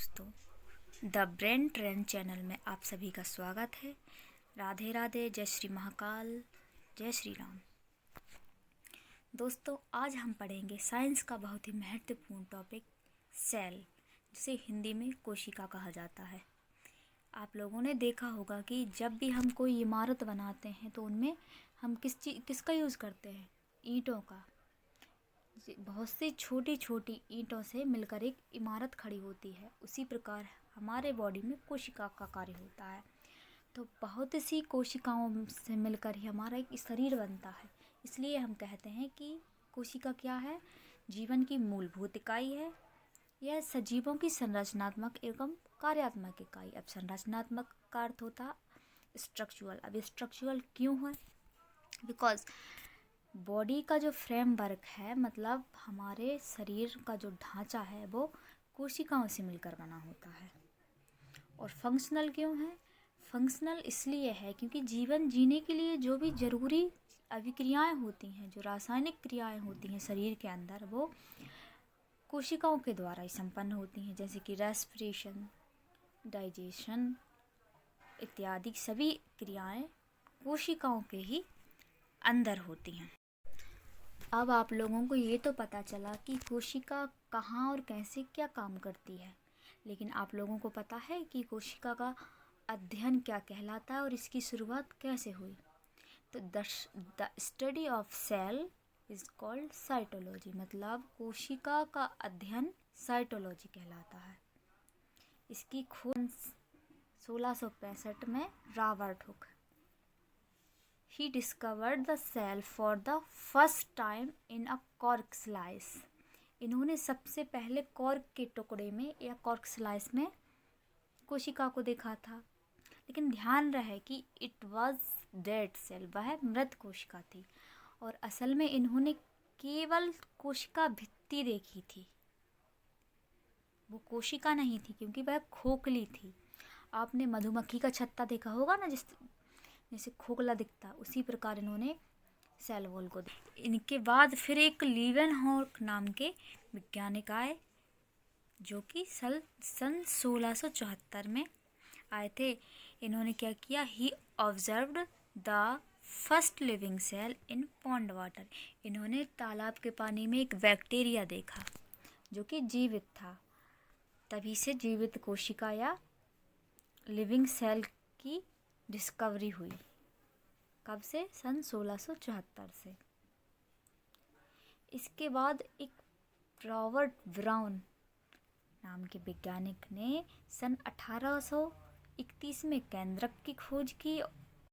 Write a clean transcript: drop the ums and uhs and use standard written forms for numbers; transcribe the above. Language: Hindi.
दोस्तों, द ब्रेन ट्रेंड चैनल में आप सभी का स्वागत है। राधे राधे, जय श्री महाकाल, जय श्री राम। दोस्तों, आज हम पढ़ेंगे साइंस का बहुत ही महत्वपूर्ण टॉपिक सेल, जिसे हिंदी में कोशिका कहा जाता है। आप लोगों ने देखा होगा कि जब भी हम कोई इमारत बनाते हैं तो उनमें हम किसका यूज़ करते हैं? ईंटों का। बहुत सी छोटी छोटी ईंटों से मिलकर एक इमारत खड़ी होती है। उसी प्रकार हमारे बॉडी में कोशिका का कार्य होता है। तो बहुत सी कोशिकाओं से मिलकर ही हमारा एक शरीर बनता है। इसलिए हम कहते हैं कि कोशिका क्या है? जीवन की मूलभूत इकाई है। यह सजीवों की संरचनात्मक एवं कार्यात्मक इकाई। अब संरचनात्मक का अर्थ होता स्ट्रक्चरल। अब स्ट्रक्चरल क्यों है? बिकॉज बॉडी का जो फ्रेमवर्क है, मतलब हमारे शरीर का जो ढांचा है, वो कोशिकाओं से मिलकर बना होता है। और फंक्शनल क्यों है? फंक्शनल इसलिए है क्योंकि जीवन जीने के लिए जो भी ज़रूरी अभिक्रियाएं होती हैं, जो रासायनिक क्रियाएं होती हैं शरीर के अंदर, वो कोशिकाओं के द्वारा ही संपन्न होती हैं। जैसे कि रेस्पिरेशन, डाइजेशन इत्यादि सभी क्रियाएं कोशिकाओं के ही अंदर होती हैं। अब आप लोगों को ये तो पता चला कि कोशिका कहाँ और कैसे क्या काम करती है, लेकिन आप लोगों को पता है कि कोशिका का अध्ययन क्या कहलाता है और इसकी शुरुआत कैसे हुई? तो the study of cell is called cytology. मतलब कोशिका का अध्ययन साइटोलॉजी कहलाता है। इसकी खोज 1665 में Robert Hooke He discovered the cell for the first time in a cork slice. इन्होंने सबसे पहले कॉर्क के टुकड़े में या कॉर्क स्लाइस में कोशिका को देखा था। लेकिन ध्यान रहे कि इट वाज डेड सेल, वह मृत कोशिका थी। और असल में इन्होंने केवल कोशिका भित्ति देखी थी, वो कोशिका नहीं थी, क्योंकि वह खोखली थी। आपने मधुमक्खी का छत्ता देखा होगा ना, जैसे खोखला दिखता, उसी प्रकार इन्होंने सेल वॉल को देखा। इनके बाद फिर एक लीवेनहॉक नाम के वैज्ञानिक आए, जो कि सन 1674 में आए थे। इन्होंने क्या किया? He observed the first living cell in pond water. इन्होंने तालाब के पानी में एक बैक्टीरिया देखा जो कि जीवित था। तभी से जीवित कोशिका या लिविंग सेल की डिस्कवरी हुई। कब से? सन 1674 से। इसके बाद एक रॉबर्ट ब्राउन नाम के वैज्ञानिक ने सन 1831 में केंद्रक की खोज की